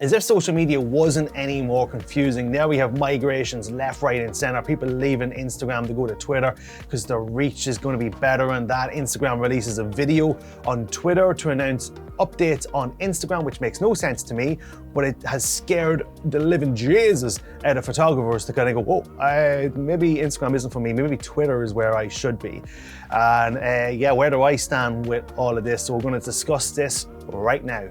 As if social media wasn't any more confusing. Now we have migrations left, right, and center. People leaving Instagram to go to Twitter because their reach is going to be better and that. Instagram releases a video on Twitter to announce updates on Instagram, which makes no sense to me, but it has scared the living Jesus out of photographers to kind of go, whoa, maybe Instagram isn't for me, maybe Twitter is where I should be. And yeah, where do I stand with all of this? So we're going to discuss this right now.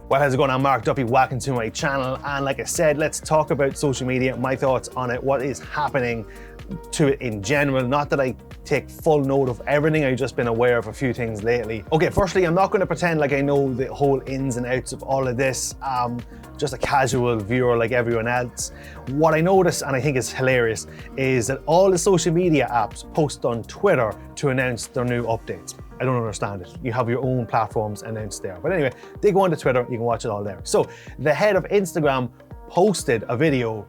Well, how's it going? I'm Mark Duffy, welcome to my channel. And like I said, let's talk about social media, my thoughts on it, what is happening to it in general. Not that I take full note of everything, I've just been aware of a few things lately. Okay, firstly, I'm not going to pretend like I know the whole ins and outs of all of this. Just a casual viewer like everyone else. What I notice, and I think is hilarious, is that all the social media apps post on Twitter to announce their new updates. I don't understand it. You have your own platforms announced there. But anyway, they go onto Twitter, you can watch it all there. So the head of Instagram posted a video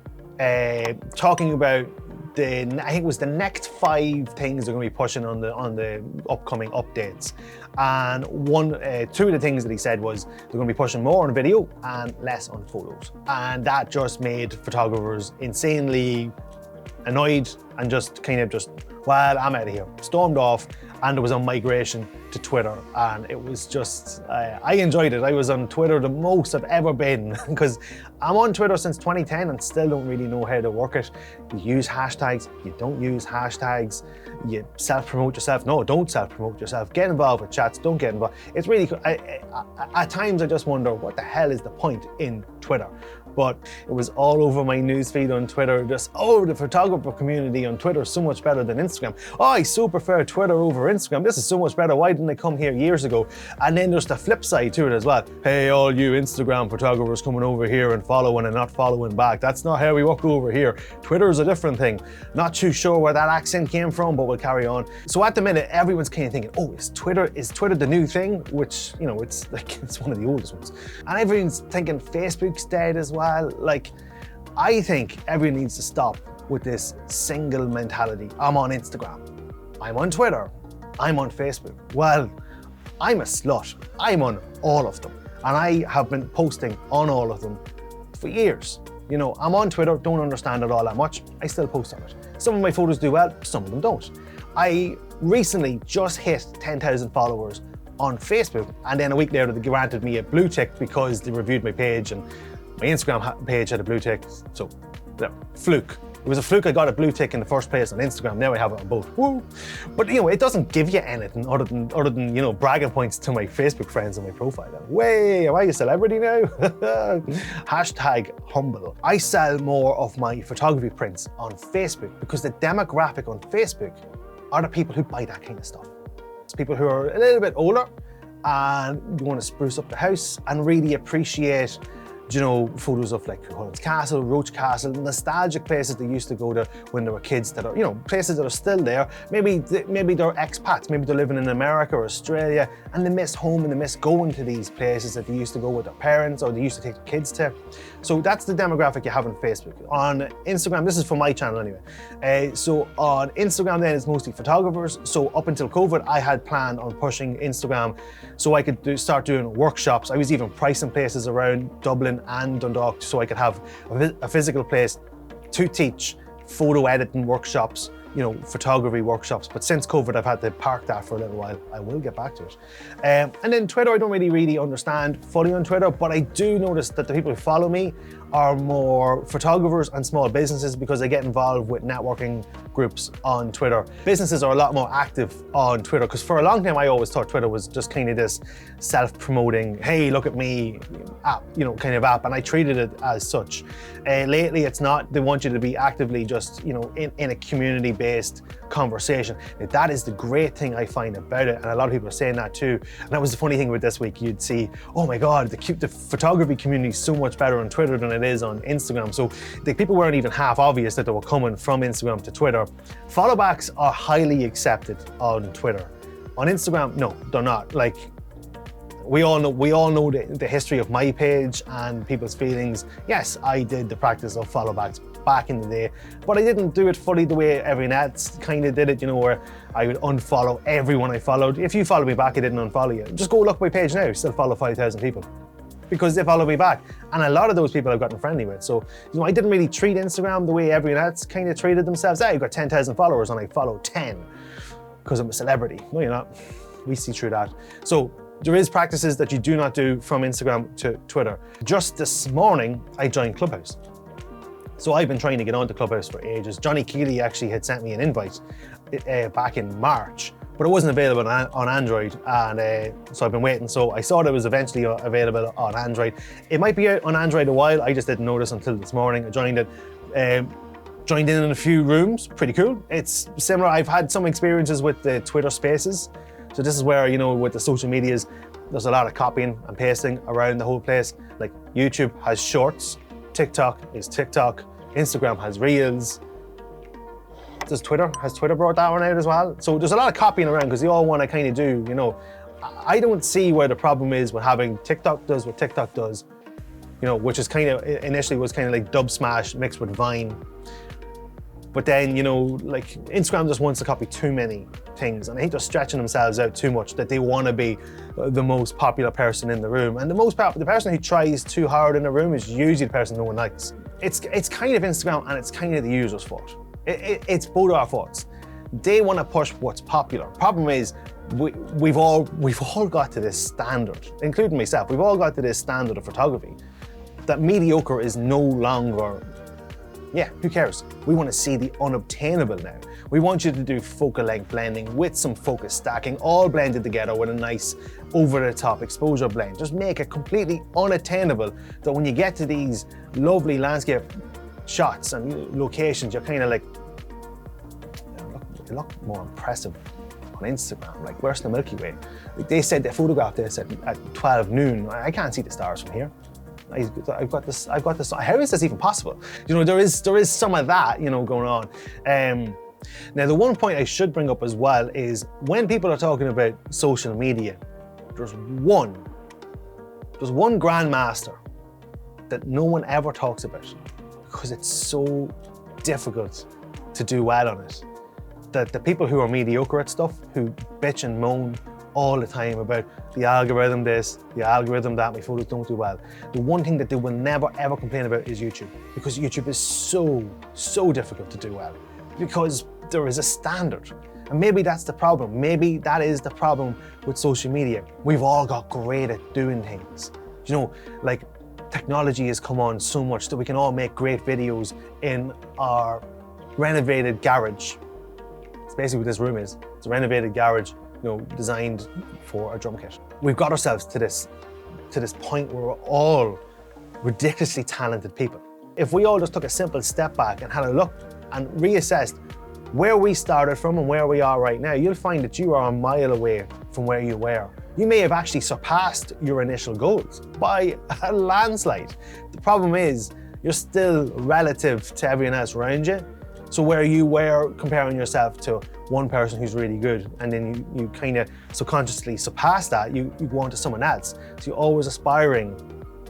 talking about I think it was the next 5 things they're going to be pushing on the upcoming updates. And two of the things that he said was they're going to be pushing more on video and less on photos. And that just made photographers insanely annoyed and well, I'm out of here. Stormed off, and there was a migration to Twitter, and it was just, I enjoyed it. I was on Twitter the most I've ever been, because I'm on Twitter since 2010 and still don't really know how to work it. You use hashtags, you don't use hashtags, you self-promote yourself. No, don't self-promote yourself. Get involved with chats, don't get involved. It's really, at times I just wonder, what the hell is the point in Twitter? But it was all over my newsfeed on Twitter, just, the photographer community on Twitter is so much better than Instagram. I so prefer Twitter over Instagram. This is so much better. Why didn't I come here years ago? And then there's the flip side to it as well. Hey, all you Instagram photographers coming over here and following and not following back. That's not how we work over here. Twitter is a different thing. Not too sure where that accent came from, but we'll carry on. So at the minute, everyone's kind of thinking, is Twitter the new thing? Which, it's like, it's one of the oldest ones. And everyone's thinking Facebook's dead as well. Like, I think everyone needs to stop with this single mentality. I'm on Instagram, I'm on Twitter, I'm on Facebook. Well, I'm a slut. I'm on all of them. And I have been posting on all of them for years. I'm on Twitter, don't understand it all that much. I still post on it. Some of my photos do well, some of them don't. I recently just hit 10,000 followers on Facebook, and then a week later they granted me a blue tick because they reviewed my page, and my Instagram page had a blue tick, so fluke. It was a fluke I got a blue tick in the first place on Instagram. Now I have it on both. Woo! But it doesn't give you anything other than bragging points to my Facebook friends on my profile. Way, am I a celebrity now? Hashtag humble. I sell more of my photography prints on Facebook because the demographic on Facebook are the people who buy that kind of stuff. It's people who are a little bit older and you want to spruce up the house and really appreciate photos of like Cullen's Castle, Roach Castle, nostalgic places they used to go to when they were kids that are, places that are still there. Maybe they're expats, maybe they're living in America or Australia and they miss home and they miss going to these places that they used to go with their parents or they used to take their kids to. So that's the demographic you have on Facebook. On Instagram, this is for my channel anyway. So on Instagram then it's mostly photographers. So up until COVID, I had planned on pushing Instagram so I could start doing workshops. I was even pricing places around Dublin and Dundalk so I could have a physical place to teach photo editing workshops, photography workshops. But since COVID, I've had to park that for a little while. I will get back to it. And then Twitter, I don't really understand fully on Twitter, but I do notice that the people who follow me are more photographers and small businesses because they get involved with networking groups on Twitter. Businesses are a lot more active on Twitter because for a long time I always thought Twitter was just kind of this self-promoting, hey, look at me app, kind of app, and I treated it as such. Lately it's not. They want you to be actively just, in a community-based conversation. Now, that is the great thing I find about it, and a lot of people are saying that too. And that was the funny thing with this week. You'd see, oh my God, the photography community is so much better on Twitter than it is on Instagram. So the people weren't even half obvious that they were coming from Instagram to Twitter. Followbacks are highly accepted on Twitter. On Instagram, no, they're not. Like, we all know the history of my page and people's feelings. Yes, I did the practice of followbacks back in the day, but I didn't do it fully the way everyone else kind of did it, you know, where I would unfollow everyone I followed. If you follow me back, I didn't unfollow you. Just go look at my page now, still follow 5,000 people because they follow me back. And a lot of those people I've gotten friendly with. So, you know, I didn't really treat Instagram the way everyone else kind of treated themselves. I've got 10,000 followers and I follow 10 because I'm a celebrity. No, you're not. We see through that. So there is practices that you do not do from Instagram to Twitter. Just this morning, I joined Clubhouse. So I've been trying to get onto Clubhouse for ages. Johnny Keeley actually had sent me an invite back in March, but it wasn't available on Android, and so I've been waiting. So I saw that it was eventually available on Android. It might be out on Android a while, I just didn't notice until this morning. I joined it, joined in a few rooms, pretty cool. It's similar, I've had some experiences with the Twitter Spaces. So this is where, you know, with the social medias, there's a lot of copying and pasting around the whole place. Like YouTube has Shorts, TikTok is TikTok, Instagram has Reels. Has Twitter brought that one out as well? So there's a lot of copying around because they all want to kind of do, you know, I don't see where the problem is with having TikTok does what TikTok does, you know, which is kind of, initially was kind of like Dub Smash mixed with Vine. But then, you know, like Instagram just wants to copy too many things, and I think they're stretching themselves out too much, that they want to be the most popular person in the room. And the person who tries too hard in the room is usually the person no one likes. It's kind of Instagram and it's kind of the user's fault. It's both our faults. They want to push what's popular. Problem is, we've all got to this standard, including myself. We've all got to this standard of photography that mediocre is no longer. Yeah, who cares? We want to see the unobtainable now. We want you to do focal length blending with some focus stacking, all blended together with a nice over-the-top exposure blend. Just make it completely unattainable that when you get to these lovely landscape shots and locations, you're kind of like, you look more impressive on Instagram. Like, where's the Milky Way? Like they said, they photographed this at 12 noon. I can't see the stars from here. I've got this. How is this even possible? You know, there is some of that, you know, going on. Now, the one point I should bring up as well is when people are talking about social media, there's one grandmaster that no one ever talks about because it's so difficult to do well on it. That the people who are mediocre at stuff, who bitch and moan all the time about the algorithm this, the algorithm that, my photos don't do well. The one thing that they will never ever complain about is YouTube, because YouTube is so difficult to do well, because there is a standard. And maybe that's the problem. Maybe that is the problem with social media. We've all got great at doing things. You know, like technology has come on so much that we can all make great videos in our renovated garage. It's basically what this room is. It's a renovated garage, you know, designed for a drum kit. We've got ourselves to this point where we're all ridiculously talented people. If we all just took a simple step back and had a look and reassessed where we started from and where we are right now, you'll find that you are a mile away from where you were. You may have actually surpassed your initial goals by a landslide. The problem is, you're still relative to everyone else around you. So where you were comparing yourself to one person who's really good, and then you kind of subconsciously surpass that, you go on to someone else. So you're always aspiring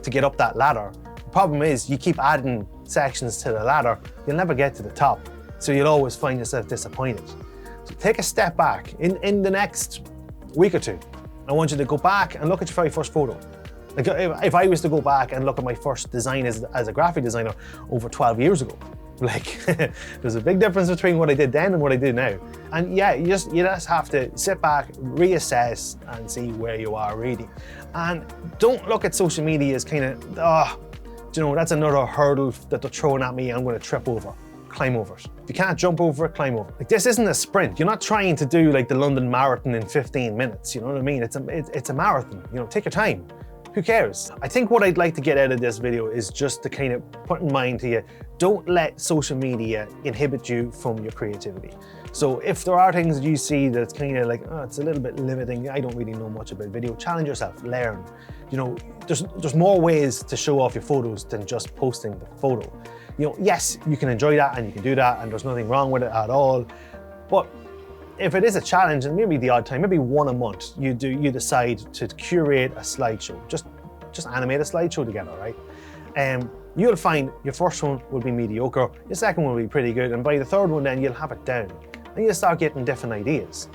to get up that ladder. The problem is, you keep adding sections to the ladder, you'll never get to the top. So you'll always find yourself disappointed. So take a step back. In the next week or two, I want you to go back and look at your very first photo. Like if I was to go back and look at my first design as a graphic designer over 12 years ago, like there's a big difference between what I did then and what I do now. And yeah, you just have to sit back, reassess, and see where you are really. And don't look at social media as kind of, you know, that's another hurdle that they're throwing at me, I'm going to trip over. Climb over it. If you can't jump over it, climb over it. Like, this isn't a sprint. You're not trying to do like the London Marathon in 15 minutes. You know what I mean? It's a marathon. You know, take your time. Who cares? I think what I'd like to get out of this video is just to kind of put in mind to you, don't let social media inhibit you from your creativity. So if there are things that you see that's kind of like, oh, it's a little bit limiting, I don't really know much about video, challenge yourself, learn. You know, there's more ways to show off your photos than just posting the photo. You know, yes, you can enjoy that and you can do that and there's nothing wrong with it at all. But if it is a challenge, and maybe the odd time, maybe one a month, you decide to curate a slideshow. Just animate a slideshow together, right? you'll find your first one will be mediocre, your second one will be pretty good, and by the third one then you'll have it down. And you'll start getting different ideas.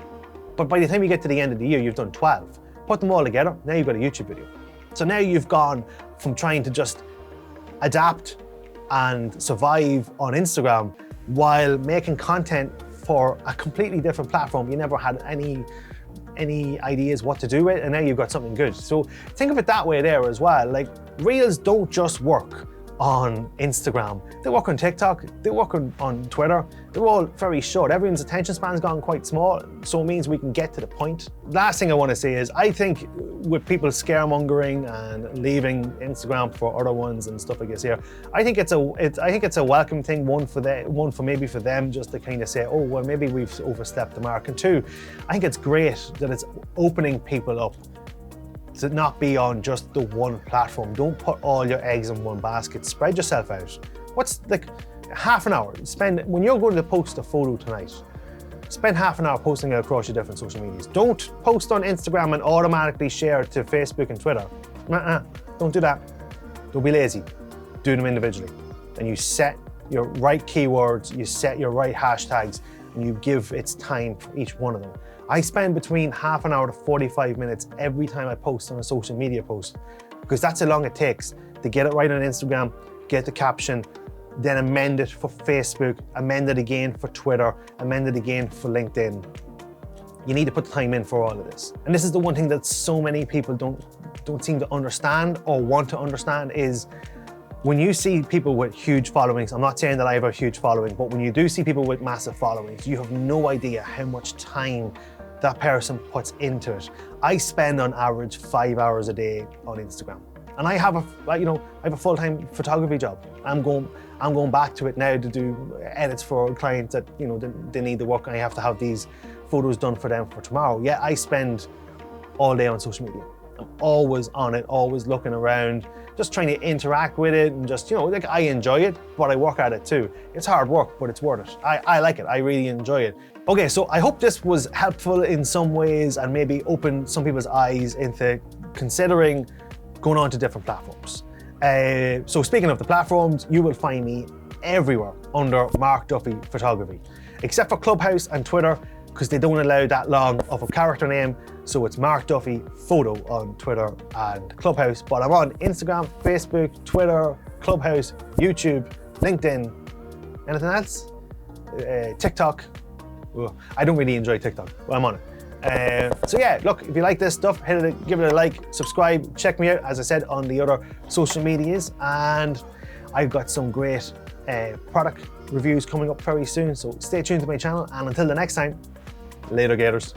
But by the time you get to the end of the year, you've done 12. Put them all together, now you've got a YouTube video. So now you've gone from trying to just adapt and survive on Instagram while making content for a completely different platform you never had any ideas what to do with, and now you've got something good. So think of it that way there as well. Like, Reels don't just work on Instagram. They work on TikTok, they work on Twitter. They're all very short. Everyone's attention span's gone quite small, so it means we can get to the point. Last thing I want to say is, I think with people scaremongering and leaving Instagram for other ones and stuff like this here, I think it's a welcome thing. One for them just to kind of say, oh well, maybe we've overstepped the mark, and two, I think it's great that it's opening people up to not be on just the one platform. Don't put all your eggs in one basket. Spread yourself out. What's like half an hour? When you're going to post a photo tonight, spend half an hour posting it across your different social medias. Don't post on Instagram and automatically share it to Facebook and Twitter. Don't do that. Don't be lazy. Do them individually. And you set your right keywords, you set your right hashtags, and you give its time for each one of them. I spend between half an hour to 45 minutes every time I post on a social media post, because that's how long it takes to get it right on Instagram, get the caption, then amend it for Facebook, amend it again for Twitter, amend it again for LinkedIn. You need to put the time in for all of this. And this is the one thing that so many people don't seem to understand or want to understand is, when you see people with huge followings, I'm not saying that I have a huge following, but when you do see people with massive followings, you have no idea how much time that person puts into it. I spend on average 5 hours a day on Instagram. And I have a full-time photography job. I'm going back to it now to do edits for clients that, they need the work, and I have to have these photos done for them for tomorrow. Yeah, I spend all day on social media. I'm always on it, always looking around, just trying to interact with it, and just, like, I enjoy it, but I work at it too. It's hard work, but it's worth it. I like it, I really enjoy it. Okay, so I hope this was helpful in some ways and maybe opened some people's eyes into considering going on to different platforms. So speaking of the platforms, you will find me everywhere under Mark Duffy Photography, except for Clubhouse and Twitter, because they don't allow that long of a character name. So it's Mark Duffy Photo on Twitter and Clubhouse. But I'm on Instagram, Facebook, Twitter, Clubhouse, YouTube, LinkedIn. Anything else? TikTok. Ugh, I don't really enjoy TikTok, but I'm on it. So yeah, look, if you like this stuff, give it a like, subscribe, check me out, as I said, on the other social medias. And I've got some great product reviews coming up very soon. So stay tuned to my channel. And until the next time, later, Gators.